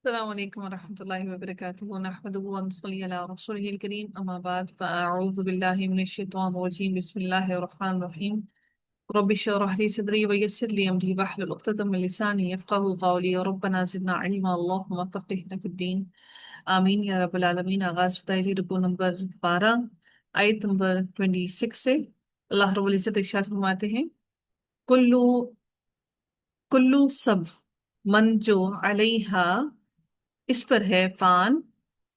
السلام عليكم ورحمة الله وبركاته ونحمده ونصلي على رسوله الكريم أما بعد فأعوذ بالله من الشيطان الرجيم بسم الله الرحمن الرحيم رب اشرح لي صدري ويسر لي أمري واحلل عقدة من لساني يفقهوا قولي ربنا زدنا علما اللهم فقهنا في الدين آمین یا رب العالمین۔ آغاز ہوتا ہے جی رکوع نمبر 12 آیت نمبر 26 سے۔ اللہ رب العزت ارشاد فرماتے ہیں کلو کلو سب من جو علیہا اس پر ہے فان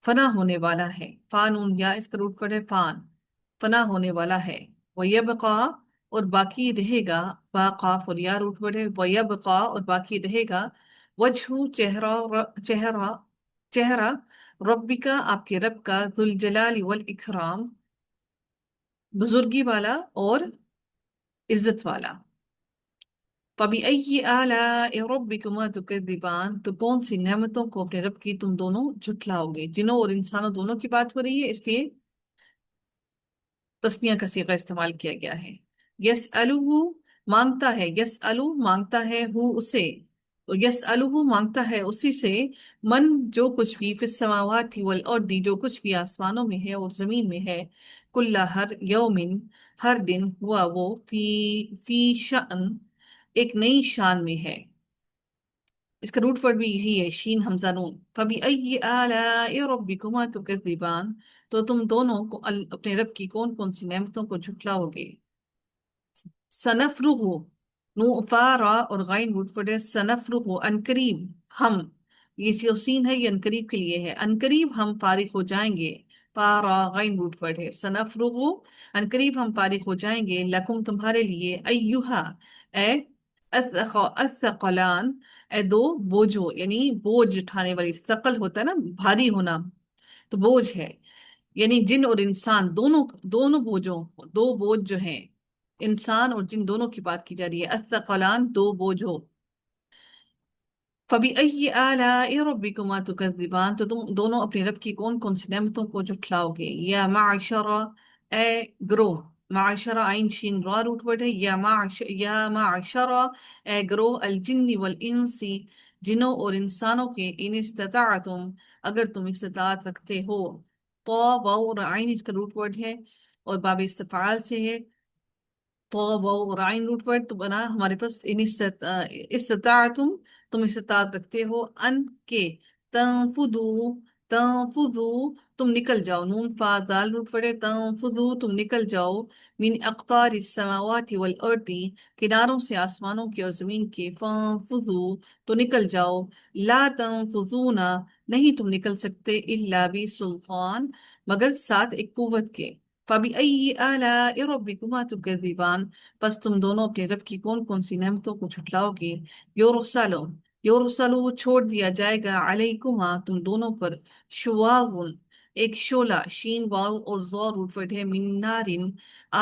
فنا ہونے والا ہے، فانون یا اس کا روٹ پر ہے فان فنا ہونے والا ہے، ویبقا اور باقی رہے گا، با قاف اور یا روٹ پر ہے، ویبقا اور باقی رہے گا، وجہ چہرہ چہرہ ربکا آپ کے رب کا، ذوالجلال والاکرام بزرگی والا اور عزت والا۔ فَبِأَيِّ آلَاءِ رَبِّكُمَا تُكَذِّبَانِ تو کون سی نعمتوں کو اپنے رب کی تم دونوں جھٹلاؤ گے؟ جنوں اور انسانوں دونوں کی بات ہو رہی ہے، اس لیے تثنیہ کا صیغہ استعمال کیا گیا ہے۔ یسألہ مانگتا ہے، یسألو مانگتا ہے، ہو اسے، تو یسألہ مانگتا ہے اسی سے، من جو کچھ بھی فی السماوات والارض جو کچھ بھی آسمانوں میں ہے اور زمین میں ہے، کل ہر یومن ہر دن، ہوا وہ فی شأن ایک نئی شان میں ہے۔ اس کا روٹ ورڈ بھی یہی ہے، شین حمزہ نون۔ فَبِأَيِّ آلَاءِ رَبِّكُمَا تُكَذِّبَانِ تو تم دونوں کو اپنے رب کی کون کون سی نعمتوں کو جھٹلاؤ گے؟ سنفرغ نو فارا اور غین روٹ ورڈ ہے، سنفرغ انقریب ہم، یہ جو سین ہے یہ انقریب کے لیے ہے، انقریب ہم فارغ ہو جائیں گے، پارا غین روٹ ورڈ ہے، سنفرغ انقریب ہم فارغ ہو جائیں گے، لکم تمہارے لیے، ایہا اے الثقلان اے دو بوجھو، یعنی بوجھ اٹھانے والی، ثقل ہوتا ہے نا بھاری ہونا، تو بوجھ ہے، یعنی جن اور انسان دونوں دونوں بوجھوں، دو بوجھ جو ہیں، انسان اور جن دونوں کی بات کی جا رہی ہے، الثقلان دو بوجھو۔ فَبِأَيِّ آلَاءِ رَبِّكُمَا تُكَذِّبَانِ تو تم دونوں اپنے رب کی کون کون سی نعمتوں کو جھٹلاؤ گے؟ یا معشرہ اے گروہ، معشرہ عین شین را روٹ ورڈ ہے، یا معشرہ اے گروہ، الجن والانس جنوں اور انسانوں کے، ان استطاعتم اگر تم استطاعت رکھتے ہو، تو اور عین اس کا روٹ ورڈ ہے اور باب استفعال سے ہے، تو وہ اور عین روٹ ورڈ تو بنا ہمارے پاس ان استطاعتم تم استطاعت رکھتے ہو، ان کے، تنفذو تنفذو تم نکل جاؤ، نون فا دال روٹ ورڈ ہے، تنفذو تم نکل جاؤ، من اقطار السماوات والارض کناروں سے آسمانوں کے اور زمین کے، فانفذو تو نکل جاؤ، لا تنفذون نہیں تم نکل سکتے، الا بسلطان مگر ساتھ ایک قوت کے۔ فَبِأَيِّ آلَاءِ رَبِّكُمَا تُكَذِّبَانِ پس تم دونوں اپنے رب کی کون کون سی نعمتوں کو جھٹلاؤ گے؟ یورسلو یورسلو چھوڑ دیا جائے گا، علیکما تم دونوں پر، شواظ ایک شعلہ، شین واو اور ضا روٹ ورڈ ہے، من نارن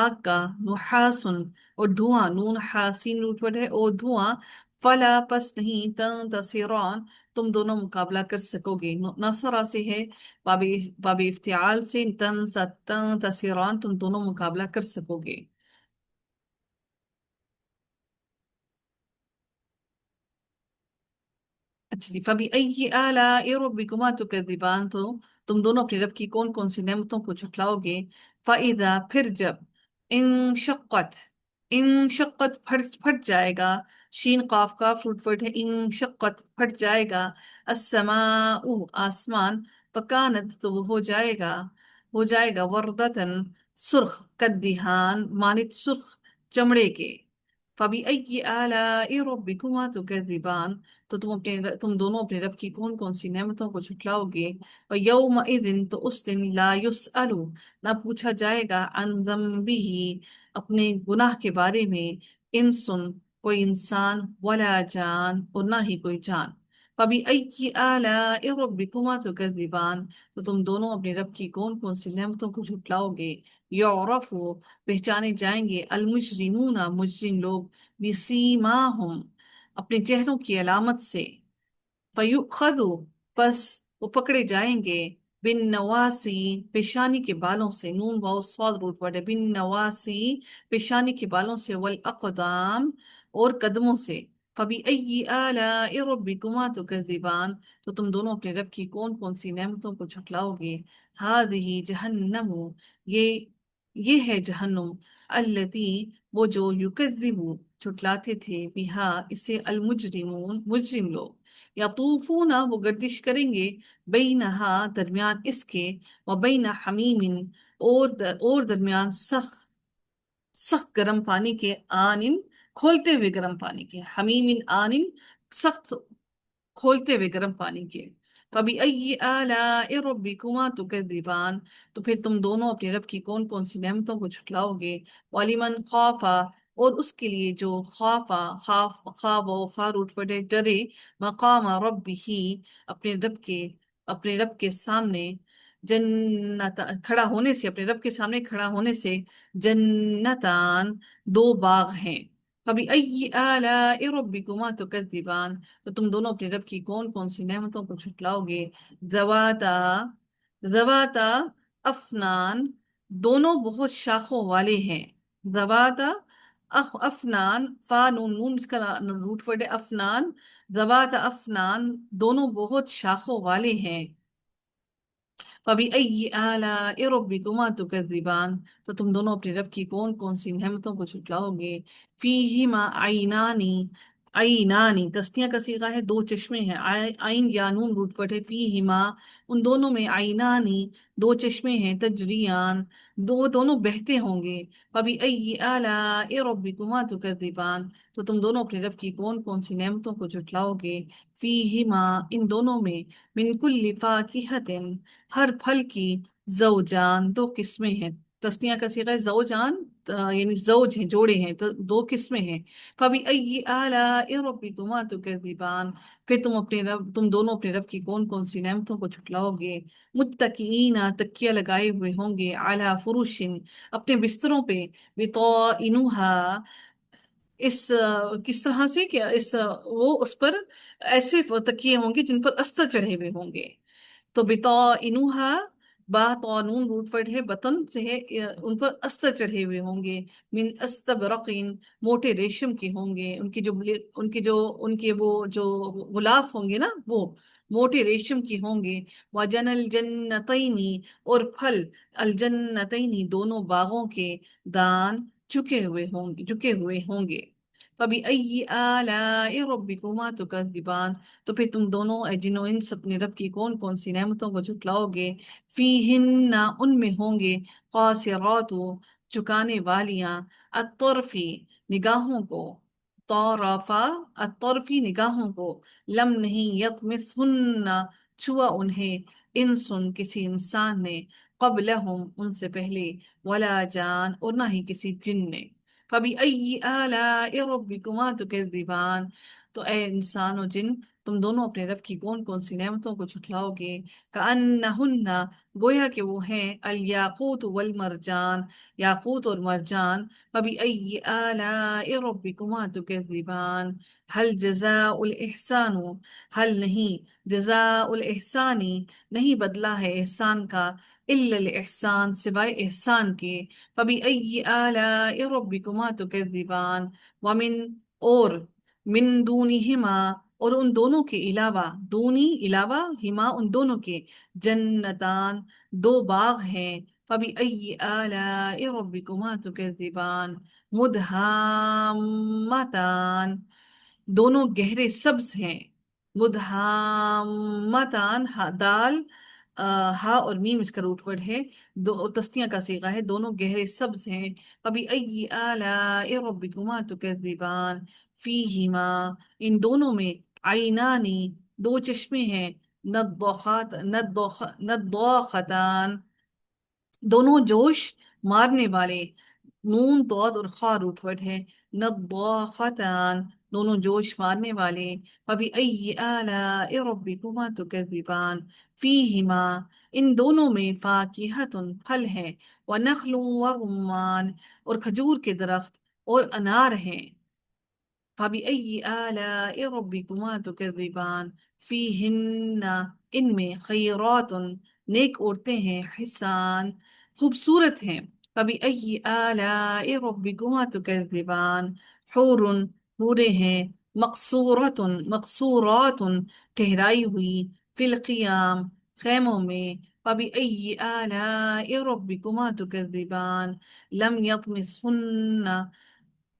آگ کا، نحاسن اور دھواں، نون حاسین روٹ ورڈ ہے اور دھواں، فلا پس نہیں، تنتصران تم دونوں مقابلہ کر سکو گے، نصرہ سے ہے، باب افتعال سے، تنتصران تم دونوں مقابلہ کر سکو گے۔ اچھا جی، فَبِأَيِّ آلَاءِ رَبِّكُمَا تُكَذِّبَانِ تو تم دونوں اپنے رب کی کون کون سی نعمتوں کو جھٹلاؤ گے؟ فَإِذَا پھر جب، انشقت انشقت پھٹ جائے گا، شین قاف کاف روٹ ورڈ ہے، انشقت پھٹ جائے گا، السماء آسمان، فکانت تو وہ ہو جائے گا وردتن سرخ، کدہان مانت سرخ چمڑے کے۔ فَبِأَيِّ آلَاءِ رَبِّكُمَا تُكَذِّبَانِ تو تم دونوں اپنے رب کی کون کون سی نعمتوں کو جھٹلاؤ گے؟ وَيَوْمَئِذٍ تو اس دن، لا يُسْأَلُ نہ پوچھا جائے گا، عن ذنبہ اپنے گناہ کے بارے میں، انسن کوئی انسان، ولا جان اور نہ ہی کوئی جان۔ فَبِأَيِّ آلَاءِ رَبِّكُمَا تُكَذِّبَانِ تو تم دونوں اپنے رب کی کون کون سی نعمتوں کو جھٹلاؤ گے؟ یعرف پہچانے جائیں گے، المجرمون مجرم لوگ، بسیماہم اپنے چہروں کی علامت سے، فیؤخذ پس وہ پکڑے جائیں گے، بن نواسی پیشانی کے بالوں سے، نون واو صاد روٹ ورڈ ہے، بن نواسی پیشانی کے بالوں سے، والاقدام اور قدموں سے، فبأي آلاء ربكما تكذبان، تو تم دونوں اپنے رب کی کون کون سی نعمتوں کو جھٹلاؤ گے. هذه جہنم، یہ یہ ہے جہنم، التی وہ جو یکذب جھٹلاتے تھے، بہا اسے، المجرمون مجرم لوگ، یطوفون وہ گردش کریں گے، بینہا درمیان اس کے، و بین حمیم اور درمیان سخت سخت گرم پانی کے، آنن کھولتے ہوئے گرم پانی کے، حمیم آنن سخت کھولتے ہوئے گرم پانی کے. فَبِأَيِّ آلَاءِ رَبِّكُمَا تُكَذِّبَانِ، تو پھر تم دونوں اپنے رب کی کون کون سی نعمتوں کو جھٹلاؤ گے. وَلِمَنْ خَافَ اور اس کے لیے جو خواب و فاروٹ پڑے ڈرے، مقام ربہ اپنے رب کے سامنے، جنت کھڑا ہونے سے، اپنے رب کے سامنے کھڑا ہونے سے، جنتان دو باغ ہیں. فَبِأَيِّ آلَاءِ رَبِّكُمَا تُكَذِّبَانِ، تو تم دونوں اپنے رب کی کون کون سی نعمتوں کو جھٹلاؤ گے. ذواتا ذواتا افنان، دونوں بہت شاخوں والے ہیں. ذواتا افنان، فا نون نون اس کا روٹ ورڈ ہے افنان. ذواتا افنان دونوں بہت شاخوں والے ہیں. فَبِأَيِّ آلَاءِ رَبِّكُمَا تُكَذِّبَانِ، تو تم دونوں اپنے رب کی کون کون سی نعمتوں کو جھٹلاؤ گے. فِيهِمَا عَيْنَانِ، عینانی تسنیہ کا صیغہ ہے، دو چشمے ہیں. عین یا نون روٹ ورڈ ہے. فیہما ان دونوں میں، عینانی دو چشمے ہیں، تجریان دونوں بہتے ہوں گے. فَبِأَيِّ آلَاءِ رَبِّكُمَا تُكَذِّبَانِ، تو تم دونوں اپنے رب کی کون کون سی نعمتوں کو جھٹلاؤ گے. فیہما ان دونوں میں، من کل فاکہۃ ہر پھل کی، زوجان دو قسمیں ہیں. تسنیہ کا صیغہ ہے زوجان، یعنی زوج ہیں، جوڑے ہیں، تو دو قسمیں ہیں. فَبِأَيِّ آلَاءِ رَبِّكُمَا تُكَذِّبَانِ، پھر تم دونوں اپنے رب کی کون کون سی نعمتوں کو جھٹلاؤ گے. متکئین تکیہ لگائے ہوئے ہوں گے، علی فرش اپنے بستروں پہ، بطائنہا کس طرح سے کہ وہ اس پر ایسے تکیے ہوں گے جن پر استر چڑھے ہوئے ہوں گے. تو بطائنہا، با قانون روٹ ورڈ ہے، بطن سے ہے، ان پر استر چڑھے ہوئے ہوں گے. من استبرقین موٹے ریشم کے ہوں گے، ان کے وہ جو غلاف ہوں گے نا، وہ موٹے ریشم کی ہوں گے. وجن الجنتین اور پھل، الجنتین دونوں باغوں کے، دان جھکے ہوئے ہوں گے. فَبِأَيِّ آلَاءِ رَبِّكُمَا تُكَذِّبَانِ، تو پھر تم دونوں اے جن و انس اپنے رب کی کون کون سی نعمتوں کو جھٹلاؤ گے. فِيهِنَّ ان میں ہوں گے، قاصرات چکانے والیاں، الطرفی نگاہوں کو، طرفا الطرفی نگاہوں کو، لم نہیں، یطمثہن چھوا انہیں، انسن کسی انسان نے، قبلہم ان سے پہلے، ولا جان اور نہ ہی کسی جن نے. فَبِأَيِّ آلَاءِ رَبِّكُمَا تُكَذِّبَانِ، تو اے انسان و جن تم دونوں اپنے رب کی کون کون سی نعمتوں کو جھٹلاؤ گے. کَأَنَّهُنَّ گویا کہ وہ ہیں، الیاقوت والمرجان یاقوت اور مرجان. فَبِأَيِّ آلَاءِ رَبِّكُمَا تُكَذِّبَانِ هل جزاء الإحسان، حل نہیں، جزاء الإحسانی نہیں بدلہ ہے احسان کا، الا الاحسان سوائے احسان کے. فَبِأَيِّ آلَاءِ رَبِّكُمَا تُكَذِّبَانِ وَمِن اور، من دونہما اور ان دونوں کے علاوہ، دونی علاوہ، ہما ان دونوں کے، جنتان دو باغ ہیں. فَبِأَيِّ آلَاءِ رَبِّكُمَا تُكَذِّبَانِ مُدْحَامَّتَان دونوں گہرے سبز ہیں. مدھامتان دال ہا اور میم اس کا روٹ ورڈ ہے، دو تسنیہ کا صیغہ ہے، دونوں گہرے سبز ہیں. فَبِأَيِّ آلَاءِ رَبِّكُمَا تُكَذِّبَانِ فِيهِمَا ان دونوں میں، عینانی دو چشمے ہیں، نداختان دونوں جوش مارنے والے. نون ضاد اور خا روٹ ورڈ ہے، نداختان دونوں جوش مارنے والے. فَبِأَيِّ آلَاءِ رَبِّكُمَا تُكَذِّبَانِ فِيهِمَا ان دونوں میں، فاکہۃ پھل ہیں، وَنَخْلٌ وَرُمَّان اور کھجور کے درخت اور انار ہیں. فَبِأَيِّ آلَاءِ رَبِّكُمَا تُكَذِّبَانِ فِيهِنَّ ان میں، خیرات نیک عورتیں ہیں، حسان خوبصورت ہیں. فَبِأَيِّ آلَاءِ رَبِّكُمَا تُكَذِّبَانِ حور حورے ہیں، مقصورۃ، مقصورات، ٹہرائی ہوئی، فی القیام، خیموں میں، فبأي آلاء ربكما تكذبان، لم يطمثهن،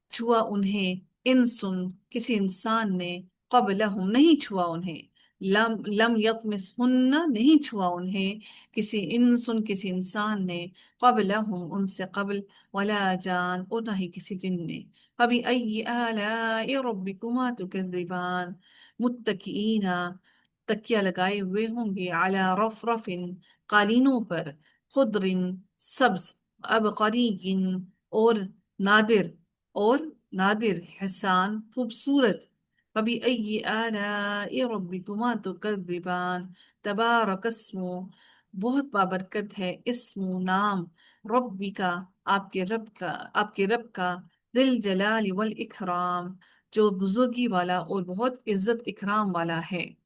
چھوا انہیں، انسن، کسی انسان نے، قبلہم، نہیں چھوا انہیں، لم یطمثہن، نہیں چھوا انہیں، کسی انسن، کسی انسان نے، قبلہم، ان سے قبل، ولا جان، اور نہ ہی کسی جن نے۔ فبأي آلاء ربكما تكذبان، متکئین، تکیہ لگائے ہوئے ہوں گے، علی رفرف، قالینوں پر، خضر، سبز، عبقری، اور نادر، اور نادر، حسان، خوبصورت۔ فبأي آلاء ربكما تكذبان، تبارک اسم، بہت بابرکت ہے، اسم، نام، ربی کا، آپ کے رب کا، آپ کے رب کا، ذی الجلال والاکرام، جو بزرگی والا اور بہت عزت اکرام والا ہے۔